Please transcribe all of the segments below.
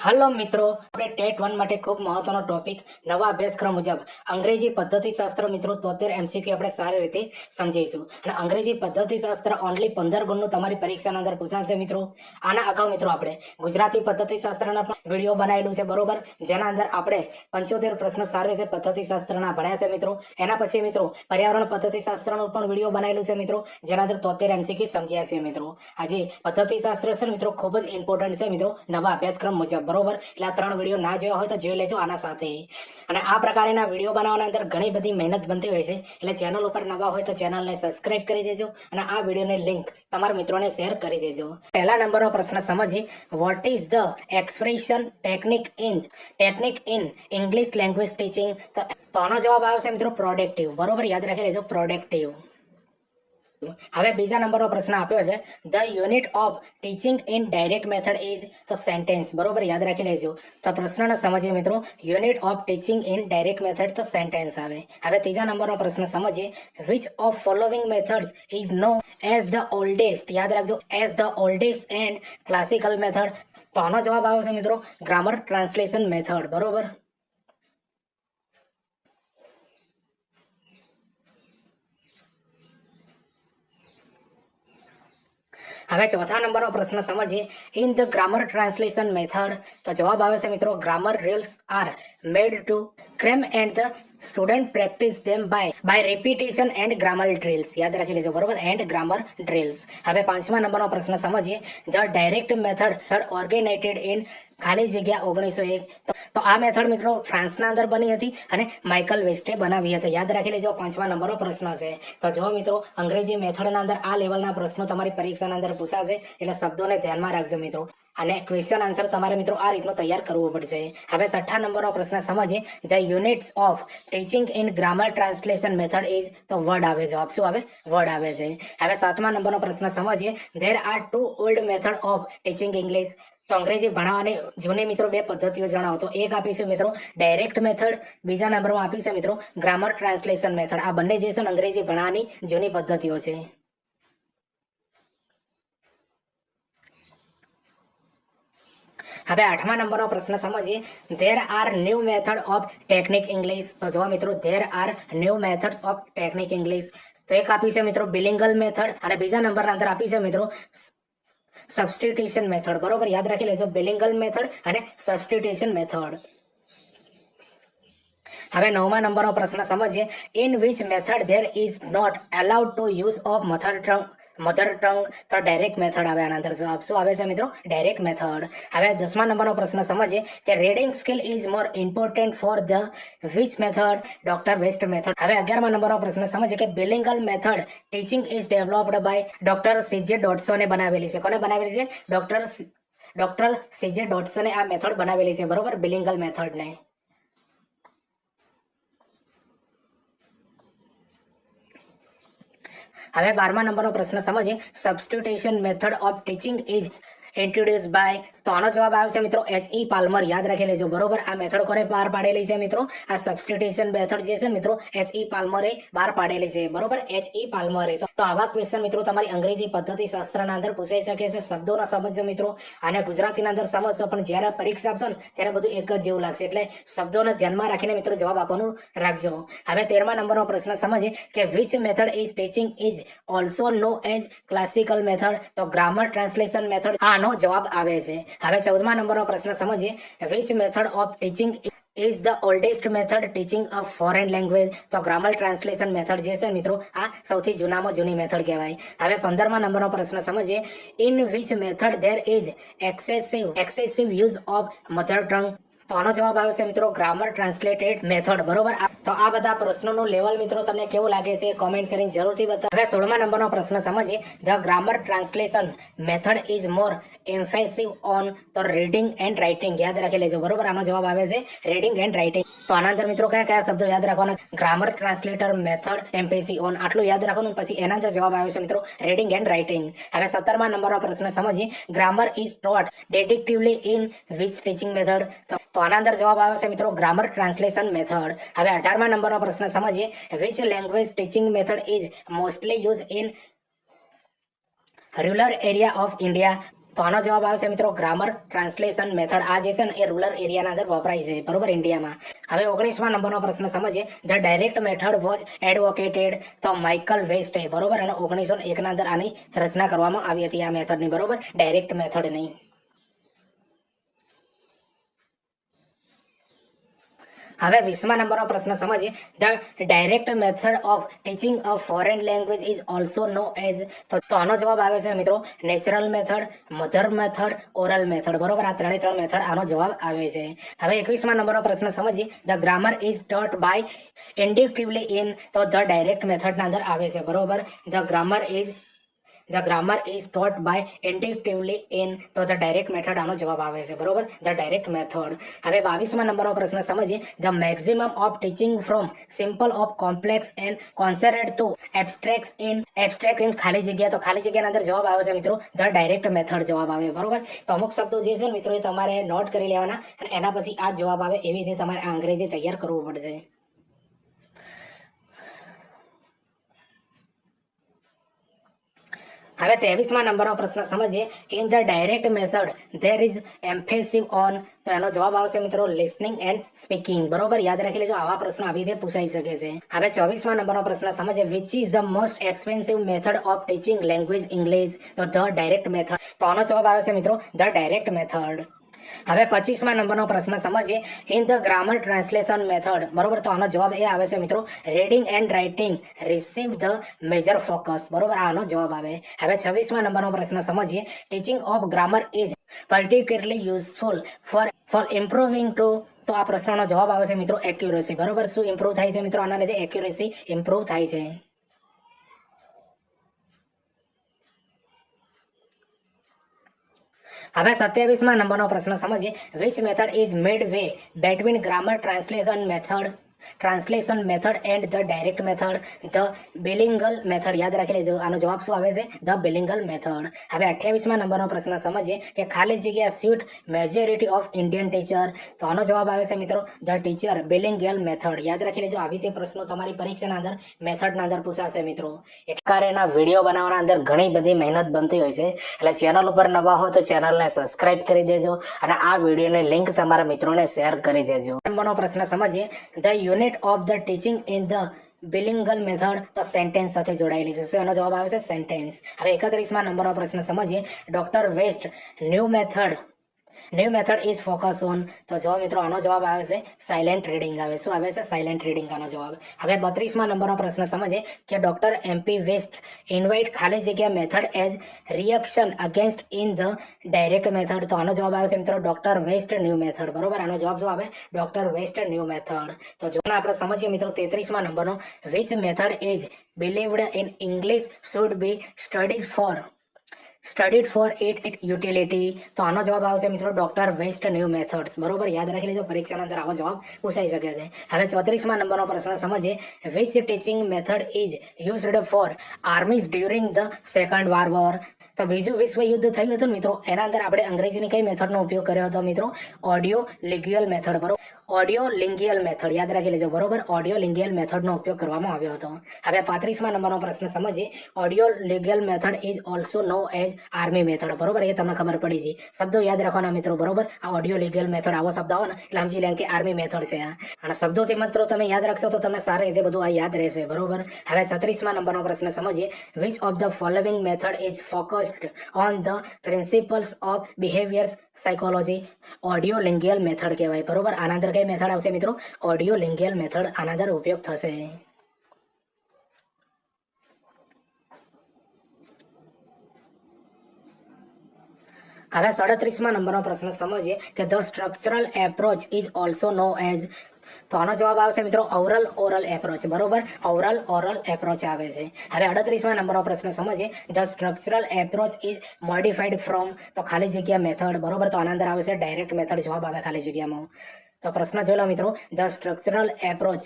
હાલો મિત્રો, આપણે ટેટ 1 માટે ખૂબ મહત્વનો ટોપિક નવા અભ્યાસક્રમ મુજબ અંગ્રેજી પદ્ધતિશાસ્ત્ર મિત્રો 73 એમસીક્યુ આપણે સારી રીતે સમજીશું. અને અંગ્રેજી પદ્ધતિશાસ્ત્ર ઓનલી 15 ગુણનું તમારી પરીક્ષાના અંદર પૂછાશે મિત્રો. આના અગાઉ મિત્રો આપણે ગુજરાતી પદ્ધતિશાસ્ત્રના પણ વિડીયો બનાવેલું છે બરોબર, જેના અંદર આપણે 75 પ્રશ્નો સારી રીતે પદ્ધતિશાસ્ત્રના ભણ્યા છે મિત્રો. એના પછી મિત્રો પર્યાવરણ પદ્ધતિશાસ્ત્રનું પણ વિડીયો બનાવેલું છે મિત્રો, જેના અંદર 73 એમસીક્યુ સમજ્યા છે મિત્રો. આજે પદ્ધતિશાસ્ત્ર છે મિત્રો ખૂબ જ ઇમ્પોર્ટન્ટ છે મિત્રો નવા અભ્યાસક્રમ મુજબ બરોબર. એટલે આ 3 વિડીયો ના જોયા હોય તો જોઈ લેજો આના સાથે. અને આ પ્રકારના વિડીયો બનાવવાના અંદર ઘણી બધી મહેનત બનતી હોય છે, એટલે ચેનલ ઉપર નવા હોય તો ચેનલને સબસ્ક્રાઇબ કરી દેજો અને આ વિડીયોની લિંક તમારા મિત્રોને શેર કરી દેજો. પહેલા નંબરનો પ્રશ્ન સમજીએ. What is the expression technique in English language teaching? તો આનો જવાબ આવશે મિત્રો પ્રોડક્ટિવ. બરોબર, યાદ રાખી લેજો પ્રોડક્ટિવ. હવે બીજા નંબરનો પ્રશ્ન આપ્યો છે. The unit of teaching in direct method is તો સેન્ટેન્સ. બરોબર, યાદ રાખી લેજો. તો પ્રશ્નને સમજીએ મિત્રો. Unit of teaching in direct method તો સેન્ટેન્સ આવે. હવે ત્રીજા નંબરનો પ્રશ્ન સમજીએ. Which of following methods is known as the oldest? યાદ રાખજો, as the oldest and classical method. તો આનો જવાબ આવશે મિત્રો ગ્રામર ટ્રાન્સલેશન મેથડ. બરોબર. હવે ચોથા નંબરનો પ્રશ્ન સમજીએ. In the grammar translation method તો જવાબ આવે છે મિત્રો grammar rules are made to cram and the student practice them by repetition and grammar drills. યાદ રાખી લેજો બરોબર, એન્ડ ગ્રામર ડ્રિલ્સ. હવે પાંચમા નંબરનો પ્રશ્ન સમજીએ. ધ ડાયરેક્ટ મેથડ ઓર્ગેનાઇઝેડ ઇન ખાલી જગ્યા 1901. તો આ મેથડ મિત્રો ફ્રાન્સના અંદર બની હતી અને માઇકલ વેસ્ટે બનાવી હતી. યાદ રાખી લેજો, પાંચમા નંબરનો પ્રશ્ન છે. તો જો મિત્રો અંગ્રેજી મેથડના અંદર આ લેવલના પ્રશ્નો તમારી પરીક્ષાના અંદર પૂછાશે, એટલે શબ્દોને ધ્યાનમાં રાખજો મિત્રો. અને ક્વેશ્ચન આન્સર તમારે મિત્રો આ રીતનું તૈયાર કરવું પડશે. હવે છઠ્ઠા નંબરનો પ્રશ્ન સમજીએ. The units of teaching in grammar translation method is તો વર્ડ આવે. જવાબ શું આવે? વર્ડ આવે છે. હવે સાતમા નંબરનો પ્રશ્ન સમજીએ. There are two old method of teaching English. તો અંગ્રેજી ભણાવવાની જૂની મિત્રો બે પદ્ધતિઓ જણાવો. તો એક આપી છે મિત્રો ડાયરેક્ટ મેથડ, બીજા નંબરમાં આપી છે મિત્રો ગ્રામર ટ્રાન્સલેશન મેથડ. આ બંને જે છે અંગ્રેજી ભણાવવાની જૂની પદ્ધતિઓ છે. હવે આઠમા નંબરનો પ્રશ્ન સમજીએ. There R new method of technique English. તો જો મિત્રો there are new methods of technique English. તો એક આપી છે મિત્રો બિલિંગલ મેથડ અને બીજા નંબરના અંદર આપી છે મિત્રો સબસ્ટિટ્યુશન મેથડ. બરોબર, યાદ રાખી લેજો બિલિંગલ મેથડ અને સબસ્ટિટ્યુશન મેથડ. હવે નવમા નંબરનો પ્રશ્ન સમજીએ. In which method there is not allowed to use of mother tongue તો ડાયરેક્ટ મેથડ આવે. આના અંદર જવાબ શું આવે છે મિત્રો? Direct method. હવે 10મા નંબરનો પ્રશ્ન સમજીએ કે reading skill is more important for the which method? Doctor West method. હવે 11મા નંબરનો પ્રશ્ન સમજીએ કે bilingual method teaching is developed by doctor CJ ડોટ્સોને બનાવેલી છે. કોને બનાવેલી છે? ડોક્ટર સીજે ડોટ્સોને આ મેથડ બનાવેલી છે. બરોબર, બિલિંગલ મેથડને. હવે 12મા નંબરનો પ્રશ્ન સમજીએ. Substitution method of teaching is introduce by. તો આનો જવાબ આવશે મિત્રો H.E. પાલ્મર. યાદ રાખી લેજો બરોબર. આ મેથડ કોને બહાર પાડેલી છે મિત્રો? આ સબસ્ટિટ્યુશન મેથડ જે છે મિત્રો H.E. પાલ્મરે બહાર પાડેલી છે. બરોબર, H.E. પાલ્મરે. તો આવા ક્વેશ્ચન મિત્રો તમારી અંગ્રેજી પદ્ધતિ શાસ્ત્રના અંદર પૂછાઈ શકે છે. શબ્દોના સમજો મિત્રો, અને ગુજરાતીના અંદર સમજશો, પણ જ્યારે પરીક્ષા આપશો ને ત્યારે બધું એક જ જેવું લાગશે, એટલે શબ્દોને ધ્યાનમાં રાખીને મિત્રો જવાબ આપવાનું રાખજો. હવે 13મા નંબરનો પ્રશ્ન સમજીએ કે which method is teaching is also known as classical method? તો ગ્રામર ટ્રાન્સલેશન મેથડ આનો જવાબ આવે છે. હવે 14મા નંબરનો પ્રશ્ન સમજીએ. Which method of teaching is the oldest method teaching a foreign language? તો ગ્રામર ટ્રાન્સલેશન મેથડ જે છે મિત્રો આ સૌથી જૂનામાં જૂની મેથડ કહેવાય. હવે 15મા નંબરનો પ્રશ્ન સમજીએ. In which method there is excessive use of mother tongue? તો આનો જવાબ આવે છે મિત્રો ગ્રામર ટ્રાન્સલેટેડ મેથડ. બરોબર. તો આ બધા પ્રશ્નોનું લેવલ મિત્રો તમને કેવું લાગે છે કોમેન્ટ કરીને જરૂરથી બતાવો. હવે 16મા નંબરનો પ્રશ્ન સમજીએ. The grammar translation method is more emphasive on તો રીડિંગ એન્ડ રાઇટિંગ. યાદ રાખી લેજો બરોબર. આનો જવાબ આવે છે રીડિંગ એન્ડ રાઇટિંગ. તો આના અંદર મિત્રો કયા કયા શબ્દો યાદ રાખવાના? ગ્રામર ટ્રાન્સલેટર મેથડ એમ્ફેસિવ ઓન, આટલું યાદ રાખવાનું. પછી એના અંદર જવાબ આવે છે મિત્રો રીડિંગ એન્ડ રાઇટિંગ. હવે 17મા નંબરનો પ્રશ્ન સમજીએ. Grammar is taught deductively in which teaching method? તો આના અંદર જવાબ આવે છે મિત્રો ગ્રામર ટ્રાન્સલેશન મેથડ. હવે 18મા નંબરનો પ્રશ્ન સમજીએ. Which language teaching method is mostly use in rural area of India? તો આનો જવાબ આવશે મિત્રો ગ્રામર ટ્રાન્સલેશન મેથડ. આ જે છે ને એ રૂરલ એરિયાના અંદર વપરાય છે, બરોબર, ઇન્ડિયામાં. હવે 19મા નંબરનો પ્રશ્ન સમજીએ. ધ ડાયરેક્ટ મેથડ વોઝ એડવોકેટેડ તો માઇકલ વેસ્ટે, બરોબર, અને 1901 ના અંદર આની રચના કરવામાં આવી હતી આ મેથડની, બરોબર, ડાયરેક્ટ મેથડની. હવે 20મા નંબરનો પ્રશ્ન સમજીએ. The direct method of teaching a foreign language is also known as. તો આનો જવાબ આવે છે મિત્રો natural method, mother method, oral method, બરોબર. આ ત્રણે મેથડ આનો જવાબ આવે છે. હવે 21મા નંબરનો પ્રશ્ન સમજીએ. The grammar is taught by inductively in. તો ધ ડાયરેક્ટ મેથડના અંદર આવે છે, બરોબર. The grammar is taught by inductively in. તો ધ ડાયરેક્ટ મેથડ આનો જવાબ આવે છે, બરોબર, ધ ડાયરેક્ટ મેથડ. હવે 22મા નંબરનો પ્રશ્ન સમજીએ. The maximum of teaching from simple of complex and concept to abstract in ખાલી જગ્યા. તો ખાલી જગ્યાના અંદર જવાબ આવે છે મિત્રો ધ ડાયરેક્ટ મેથડ જવાબ આવે, બરોબર. તો અમુક શબ્દો જે છે મિત્રો એ તમારે નોટ કરી લેવાના અને એના પછી આ જવાબ આવે એવી રીતે તમારે આ અંગ્રેજી તૈયાર કરવું પડશે. હવે 23મા નંબરનો પ્રશ્ન સમજીએ. In the direct method there is emphasis on. તો એનો જવાબ આવશે મિત્રો લિસનિંગ એન્ડ સ્પીકિંગ, બરોબર. યાદ રાખી લેજો, આવા પ્રશ્નો આવી રીતે પૂછાઈ શકે છે. હવે 24મા નંબરનો પ્રશ્ન સમજીએ. Which is the most expensive method of teaching language English. તો ધ ડાયરેક્ટ મેથડ. તો આનો જવાબ આવે છે મિત્રો ધ ડાયરેક્ટ મેથડ. હવે 25મા નંબરનો પ્રશ્ન સમજીએ. In the grammar translation method, બરોબર. તો આનો જવાબ એ આવે છે મિત્રો reading and writing receive the major focus, બરોબર. આનો જવાબ આવે. હવે 26મા નંબરનો પ્રશ્ન સમજીએ. Teaching of grammar is particularly useful for improving to. તો આ પ્રશ્નનો જવાબ આવે છે મિત્રો એક્યુરેસી, બરોબર. શું ઇમ્પ્રુવ થાય છે મિત્રો? આના લીધે એક્યુરેસી ઇમ્પ્રુવ થાય છે. હવે 27મા નંબરનો પ્રશ્ન સમજીએ. Which method is midway between grammar translation method and the direct method. The bilingual method. યાદ રાખી લેજો, આનો જવાબ શું આવે છે? The bilingual method. હવે 28મા નંબરનો પ્રશ્ન સમજીએ કે ખાલી જગ્યા suit majority of Indian teacher. તો આનો જવાબ આવે છે મિત્રો ધ ટીચર બિલિંગલ મેથડ. યાદ રાખી લેજો, આવી રીતે પ્રશ્નો તમારી પરીક્ષાના અંદર મેથડના અંદર પૂછાશે મિત્રો. એટલા વિડીયો બનાવવાના અંદર ઘણી બધી મહેનત બનતી હોય છે, એટલે ચેનલ ઉપર નવા હો તો ચેનલને સબસ્ક્રાઇબ કરી દેજો અને આ વિડીયોની લિંક તમારા મિત્રોને શેર કરી દેજો. નંબરનો પ્રશ્ન સમજીએ. The unit of the teaching in the bilingual method. તો સેન્ટેન્સ સાથે જોડાયેલી છે. એનો જવાબ આવે છે સેન્ટેન્સ. હવે 31મા નંબરનો પ્રશ્ન સમજીએ. Doctor West new method is focus on. તો જો મિત્રો આનો જવાબ આવે છે સાયલેન્ટ રીડિંગ આવે. શું આવે છે? સાયલેન્ટ રીડિંગ આનો જવાબ. હવે 32મા નંબરનો પ્રશ્ન સમજીએ કે ડોક્ટર MP વેસ્ટ ઇન્વાઇટ ખાલી જગ્યા method as reaction against in the direct method. તો આનો જવાબ આવે છે મિત્રો ડોક્ટર વેસ્ટ ન્યૂ મેથડ, બરોબર. આનો જવાબ શું આવે? Doctor West new method. તો જો આપણે સમજીએ મિત્રો 33મા નંબરનો. Which method is believed in English should be studied for it utility. તો આનો જવાબ આવશે મિત્રો ડોક્ટર વેસ્ટ ન્યૂ મેથડ્સ, બરોબર. યાદ રાખી લેજો, પરીક્ષાના અંદર આવો જવાબ પૂછાઈ શકે છે. હવે 34મા નંબરનો પ્રશ્ન સમજીએ. Which teaching method is used four armies during the second world war. તો બીજું વિશ્વ યુદ્ધ થયું હતું મિત્રો, એના અંદર આપણે અંગ્રેજીની કઈ મેથડનો ઉપયોગ કર્યો હતો મિત્રો? ઓડિયો લિંગ્યુઅલ મેથડ, બરોબર. ઓડિયો લિંગ્યુઅલ મેથડ યાદ રાખી લેજો, બરોબર. ઓડિયો લિંગ્યુઅલ મેથડનો ઉપયોગ કરવામાં આવ્યો હતો. હવે 35મા નંબરનો પ્રશ્ન સમજીએ. Audio lingual method is also known as army method, બરોબર. એ તમને ખબર પડી છે. શબ્દો યાદ રાખવાના મિત્રો, બરોબર. આ ઓડિયો લિંગ્યુઅલ મેથડ આવો શબ્દ આવે ને એટલે સમજી લે કે આર્મી મેથડ છે આ. અને શબ્દોથી મિત્રો તમે યાદ રાખશો તો તમને સારી રીતે બધું આ યાદ રહેશે, બરોબર. હવે 36મા નંબરનો પ્રશ્ન સમજીએ. Which of the following method is focused on the principles of behaviour psychology. Audio lingual method કહેવાય, બરોબર. આના અંદર કઈ મેથડ આવશે મિત્રો? ઓડિયો લિંગ્યુઅલ મેથડ આના અંદર ઉપયોગ થશે. હવે 37મા નંબરનો પ્રશ્ન સમજીએ કે the structural approach is also known as. તો આનો જવાબ આવશે મિત્રો ઓરલ એપ્રોચ, બરોબર. ઓરલ એપ્રોચ આવે છે. હવે 38મા નંબરનો પ્રશ્ન સમજીએ. The structural approach is modified from. તો ખાલી જગ્યા મેથડ, બરોબર. તો આના અંદર આવે છે ડાયરેક્ટ મેથડ જવાબ આવે ખાલી જગ્યામાં. તો પ્રશ્ન જોઈ લો મિત્રો. The structural approach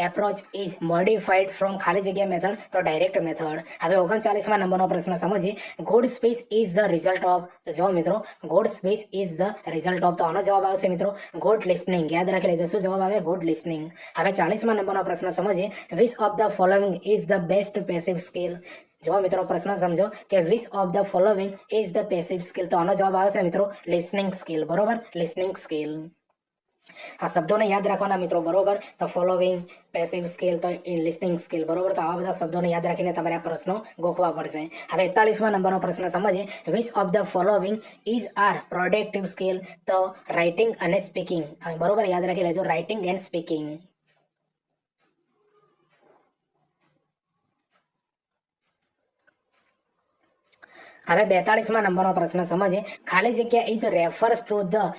approach is modified from ખાલી જગ્યા મેથડ તો ડાયરેક્ટ મેથડ. હવે 39મા નંબરનો પ્રશ્ન સમજીએ. Good speech is the result of, તો જો મિત્રો good speech is the result of, તો આનો જવાબ આવશે મિત્રો ગુડ લિસનિંગ. યાદ રાખી લેજો શું જવાબ આવે ગુડ લિસનિંગ. હવે 40મા નંબરનો પ્રશ્ન સમજીએ. Which of the following is the best passive skill. જો મિત્રો પ્રશ્ન સમજો કે which of the following is the passive skill, તો આનો જવાબ આવશે મિત્રો લિસનિંગ સ્કિલ. બરોબર, લિસનિંગ સ્કિલ. આ શબ્દોને યાદ રાખવાના મિત્રો. બરોબર, તો ફોલોવિંગ, પેસિવ સ્કિલ, તો લિસનિંગ સ્કિલ. બરોબર, તો આવા બધા શબ્દોને યાદ રાખીને તમારે આ પ્રશ્નો ગોખવા પડશે. હવે 41મા નંબરનો પ્રશ્ન સમજીએ. Which of the following is are productive skill, તો રાઇટિંગ અને સ્પીકિંગ. બરોબર, યાદ રાખી લેજો રાઇટિંગ એન્ડ સ્પીકિંગ. હવે 42મા નંબરનો પ્રશ્ન સમજીએ. ખાલી જગ્યા is refers to the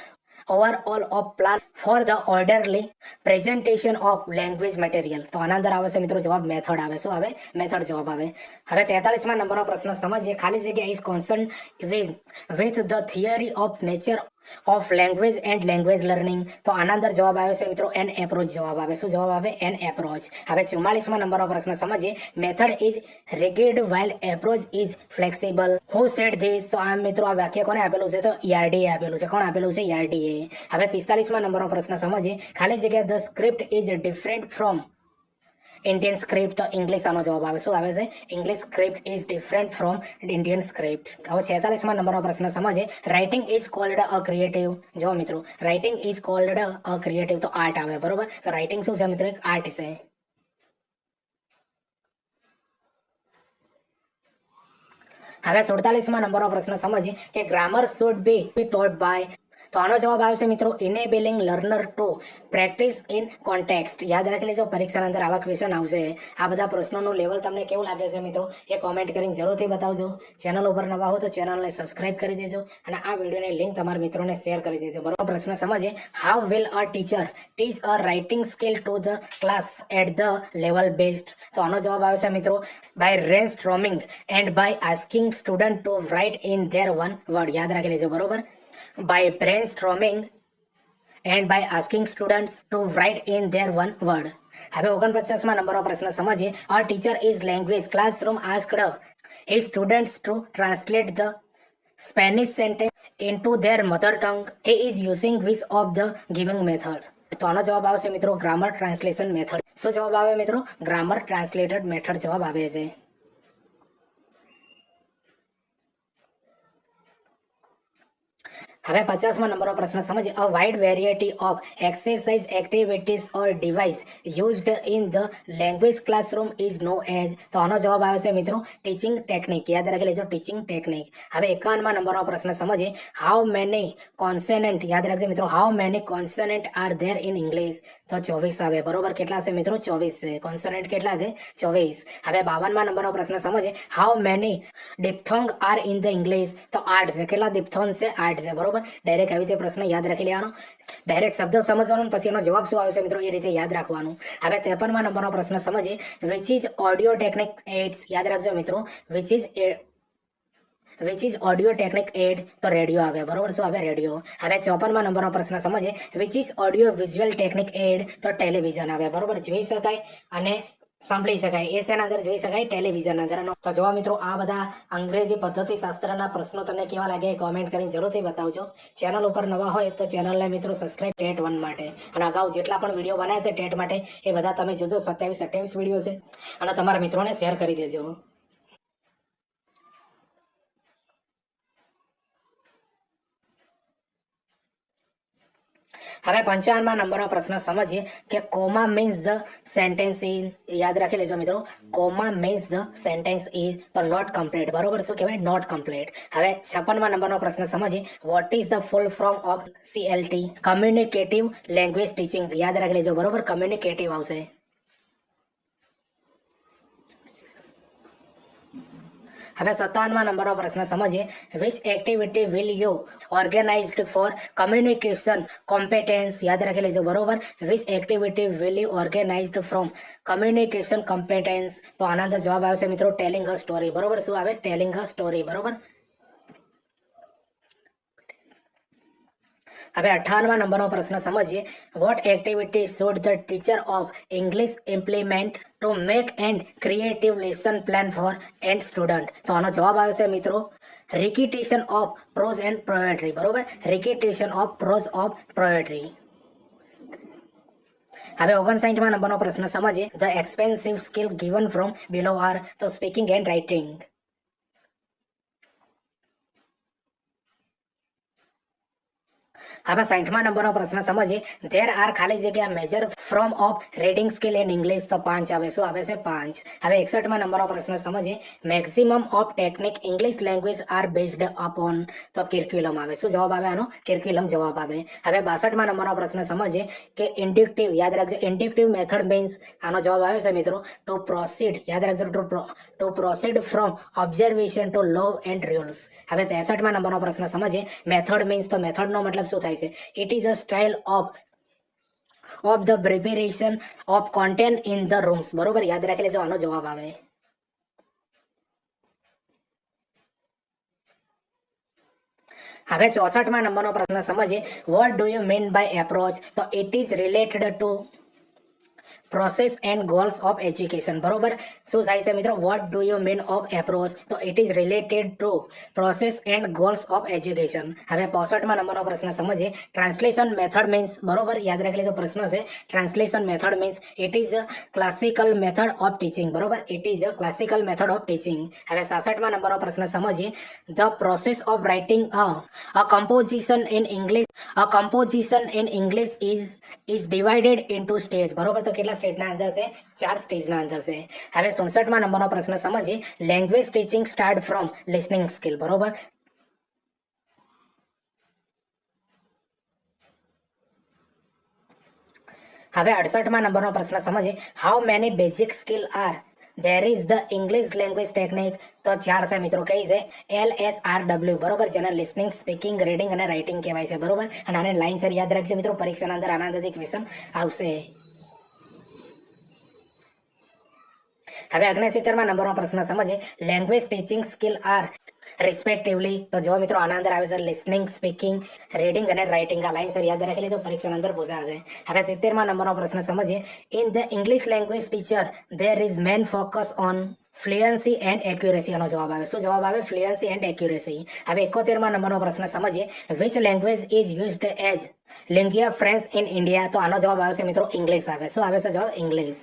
overall of plan for the orderly presentation of language material, તો આના અંદર આવે છે મિત્રો જવાબ મેથડ આવે. શું આવે? મેથડ જવાબ આવે. હવે 43મા નંબરનો પ્રશ્ન સમજીએ. ખાલી જગ્યા is concert with the theory of nature of language and language learning, તો આના અંદર જવાબ આવે છે મિત્રો એન એપ્રોચ જવાબ આવે. શું જવાબ આવે? An approach. હવે 44મા નંબરનો પ્રશ્ન સમજીએ. Method is rigid while approach is flexible, who said this, તો આ મિત્રો આ વાક્ય કોને આપેલું છે? તો યાર્ડીએ આપેલું છે. કોણ આપેલું છે? યાર્ડીએ. હવે 45મા નંબરનો પ્રશ્ન સમજીએ. ખાલી જગ્યા the script is different from Indian script, તો ઇંગ્લિશ આનો જવાબ આવે. શું આવે છે? English script is different from Indian script. હવે 46મા નંબરનો પ્રશ્ન સમજીએ. Writing is called a creative, જો મિત્રો writing is called a creative, તો આર્ટ આવે. બરોબર, તો રાઇટિંગ શું છે મિત્રો? એક આર્ટ છે. હવે 47મા નંબરનો પ્રશ્ન સમજીએ કે grammar should be taught by, તો આનો જવાબ આવશે મિત્રો enabling learner to practise in context. યાદ રાખી લેજો પરીક્ષાના અંદર આવા ક્વેશ્ચન આવશે. આ બધા પ્રશ્નોનું લેવલ તમને કેવું લાગે છે મિત્રો એ કોમેન્ટ કરીને જરૂરથી બતાવજો. ચેનલ ઉપર નવા હો તો ચેનલને સબસ્ક્રાઇબ કરી દેજો અને આ વિડીયોની લિંક તમારા મિત્રોને શેર કરી દેજો. બરોબર, પ્રશ્ન સમજીએ. How will a teacher teach a writing skill to the class at the level based, તો આનો જવાબ આવશે મિત્રો by brainstorming and by asking student to write in their one word. યાદ રાખી લેજો. બરોબર, by brainstorming and by asking students to write in their one word. હવે 49મા નંબરનો પ્રશ્ન સમજીએ. A teacher is language classroom asked his students to translate the Spanish sentence into their mother tongue. He is using which of the giving method, તો આનો જવાબ આવશે મિત્રો grammar translation method. શું જવાબ આવે મિત્રો? ગ્રામર ટ્રાન્સલેટેડ મેથડ જવાબ આવે છે. હવે 50મા નંબરનો પ્રશ્ન સમજીએ. A wide variety of exercise activities or device used in the language classroom is known as, તો આનો જવાબ આવે છે મિત્રો ટીચિંગ ટેકનિક. યાદ રાખી લેજો ટીચિંગ ટેકનિક. હવે 51મા નંબરનો પ્રશ્ન સમજીએ. હાઉ મેની કોન્સોનન્ટ, યાદ રાખજો મિત્રો how many consonant are there in English, તો 24 આવે. બરોબર, કેટલા છે મિત્રો? 24 છે. કોન્સોનન્ટ કેટલા છે? 24. હવે 52મા નંબરનો પ્રશ્ન સમજીએ. How many diphthong are in the English, તો 8 છે. કેટલા ડિપ્થોંગ છે? 8 છે. બરોબર, ડાયરેક્ટ આવી રીતે પ્રશ્ન યાદ રાખી લેવાનો. ડાયરેક્ટ શબ્દ સમજવાનો પછી એનો જવાબ શું આવશે મિત્રો એ રીતે યાદ રાખવાનું. હવે 53મા નંબરનો પ્રશ્ન સમજીએ. Which is audio technique aids, યાદ રાખજો મિત્રો which is audio technique aid, તો રેડિયો આવે. બરોબર, શું આવે? રેડિયો. હવે 54મા નંબરનો પ્રશ્ન સમજીએ. Which is audio visual technique aid, તો ટેલિવિઝન આવે. બરોબર, જોઈ શકાય અને સાંભળી શકાય. એ શેના અંદર જોઈ શકાય? ટેલિવિઝન અંદર. તો જોવા મિત્રો આ બધા અંગ્રેજી પદ્ધતિ શાસ્ત્રના પ્રશ્નો તમને કેવા લાગે કોમેન્ટ કરીને જરૂરથી બતાવજો. ચેનલ ઉપર નવા હોય તો ચેનલને મિત્રો સબસ્ક્રાઇબ ટેટ 1 માટે, અને અગાઉ જેટલા પણ વિડીયો બનાવ્યા છે ટેટ માટે એ બધા તમે જોજો. 27-28 વિડીયો છે અને તમારા મિત્રોને શેર કરી દેજો. હવે 55મા નંબરનો પ્રશ્ન સમજીએ કે comma means the sentence is, યાદ રાખી લેજો મિત્રો comma means the sentence is, તો નોટ કમ્પ્લીટ. બરોબર, શું કહેવાય? Not complete. હવે 56મા નંબરનો પ્રશ્ન સમજીએ. What is the full form of CLT, communicative language teaching. યાદ રાખી લેજો. બરોબર, કમ્યુનિકેટિવ આવશે. હવે 57મા નંબરનો પ્રશ્ન સમજીએ. Which activity will you organised for communication competence, યાદ રાખી લેજો. બરોબર, which activity will you organised from communication competence, તો આના અંદર જવાબ આવશે મિત્રો ટેલિંગ અ સ્ટોરી. બરોબર, શું આવે? Telling a story. બરોબર. હવે 58મા નંબરનો પ્રશ્ન સમજીએ. What activity should the teacher of English implement to make and creative lesson plan for and student? તો આનો જવાબ આવશે મિત્રો recitation of prose and poetry. બરોબર, recitation of prose of poetry. હવે 59મા નંબરનો પ્રશ્ન સમજીએ. The expensive skill given from below are તો સ્પીકિંગ એન્ડ રાઇટિંગ. હવે 60મા નંબરનો પ્રશ્ન સમજીએ. ધેર આર ખાલી જગ્યા major from of reading skill in English તો 5 આવે. શું આવે છે? 5. હવે 61મા નંબરનો પ્રશ્ન સમજીએ. Maximum of technique English language are based upon તો કરિક્યુલમ આવે. શું જવાબ આવે આનો? કરિક્યુલમ જવાબ આવે. હવે 62મા નંબરનો પ્રશ્ન સમજીએ કે ઇન્ડક્ટિવ, યાદ રાખજો, ઇન્ડક્ટિવ મેથડ મીન્સ આનો જવાબ આવે છે મિત્રો ટુ પ્રોસીડ. યાદ રાખજો, to proceed from observation to law and rules. હવે 63મા નંબરનો પ્રશ્ન સમજીએ. મેથડ મીન્સ તો મેથડનો મતલબ શું થાય છે? It is a style of the preparation of content in the rooms. બરોબર, યાદ રાખી લેજો, આનો જવાબ આવે. હવે 64મા નંબરનો પ્રશ્ન સમજીએ. What do you mean by approach તો it is related to process and goals of education. બરોબર, શું થાય છે મિત્રો? What do you mean of approach તો it is related to process and goals of education. હવે 65મા નંબરનો પ્રશ્ન સમજીએ. ટ્રાન્સલેશન મેથડ મીન્સ, બરોબર, યાદ રાખી લેજો, પ્રશ્ન છે translation method means it is a classical method of teaching. બરોબર, it is a classical method of teaching. હવે 66મા નંબરનો પ્રશ્ન સમજીએ. The process of writing a composition in English is divided into stage. બરોબર, તો કેટલા સ્ટેજના આન્સર છે? 4 સ્ટેજના આન્સર છે. હવે 67મા નંબરનો પ્રશ્ન સમજીએ. Language teaching start from listening skill. બરોબર. હવે 68મા નંબરનો પ્રશ્ન સમજીએ. How many basic skill are there is the English language technique તો 4 છે મિત્રો. કઈ છે? LSRW. બરોબર, જેને લિસનિંગ, સ્પીકિંગ, રીડિંગ અને રાઇટિંગ કહેવાય છે. બરોબર, અને આને લાઈન સર યાદ રાખજો મિત્રો, પરીક્ષાના અંદર આના અંદરથી ક્વેશ્ચન આવશે. હવે 69મા નંબરનો પ્રશ્ન સમજીએ. Language teaching skill are respectively તો જો મિત્રો આના અંદર આવે છે લિસનિંગ, સ્પીકિંગ, રીડિંગ અને રાઇટિંગ. આ લાઈન સર યાદ રાખી લેજો, પરીક્ષાના અંદર પૂછાશે. હવે 70મા નંબરનો પ્રશ્ન સમજીએ. In the English language teacher there is main focus on fluency and accuracy. આનો જવાબ આવે. શું જવાબ આવે? Fluency and accuracy. હવે 71મા નંબરનો પ્રશ્ન સમજીએ. Which language is used as lingua franca in India તો આનો જવાબ આવે છે મિત્રો ઇંગ્લિશ આવે. શું આવે છે જવાબ? ઇંગ્લિશ.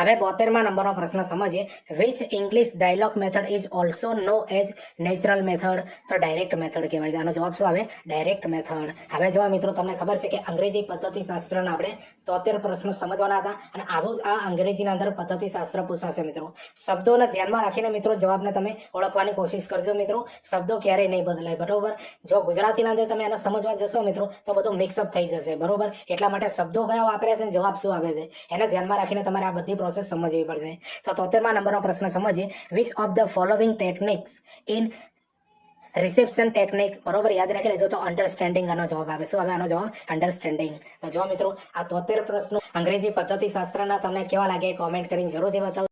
હવે 72મા નંબરનો પ્રશ્ન સમજીએ. Which English dialogue method is also known as natural method તો ડાયરેક્ટ મેથડ કહેવાય છે. આનો જવાબ શું આવે? Direct method. હવે જો મિત્રો તમને ખબર છે કે અંગ્રેજી પદ્ધતિશાસ્ત્રના આપણે 73 પ્રશ્નો સમજવાના હતા અને આવું જ આ અંગ્રેજીના અંદર પદ્ધતિશાસ્ત્ર પૂછાશે મિત્રો. શબ્દોને ધ્યાનમાં રાખીને મિત્રો જવાબને તમે ઓળખવાની કોશિશ કરજો મિત્રો. શબ્દો ક્યારેય નહીં બદલાય. બરોબર, જો ગુજરાતીના અંદર તમે એને સમજવા જશો મિત્રો તો બધું મિક્સઅપ થઈ જશે. બરોબર, એટલા માટે શબ્દો કયા વાપર્યા છે, જવાબ શું આવે છે, એને ધ્યાનમાં રાખીને તમારે આ બધી પ્રોસેસ સમજવી પડશે. તો 73મા નંબરનો પ્રશ્ન સમજીએ. Which of the following techniques in reception technique. બરોબર, યાદ રાખી લેજો તો અન્ડરસ્ટેન્ડિંગ આનો જવાબ આવે. શું આવે આનો જવાબ? અન્ડરસ્ટેન્ડિંગ. તો જો મિત્રો આ 73 પ્રશ્નો અંગ્રેજી પદ્ધતિશાસ્ત્રના તમને કેવા લાગે કોમેન્ટ કરીને જરૂરથી બતાવો.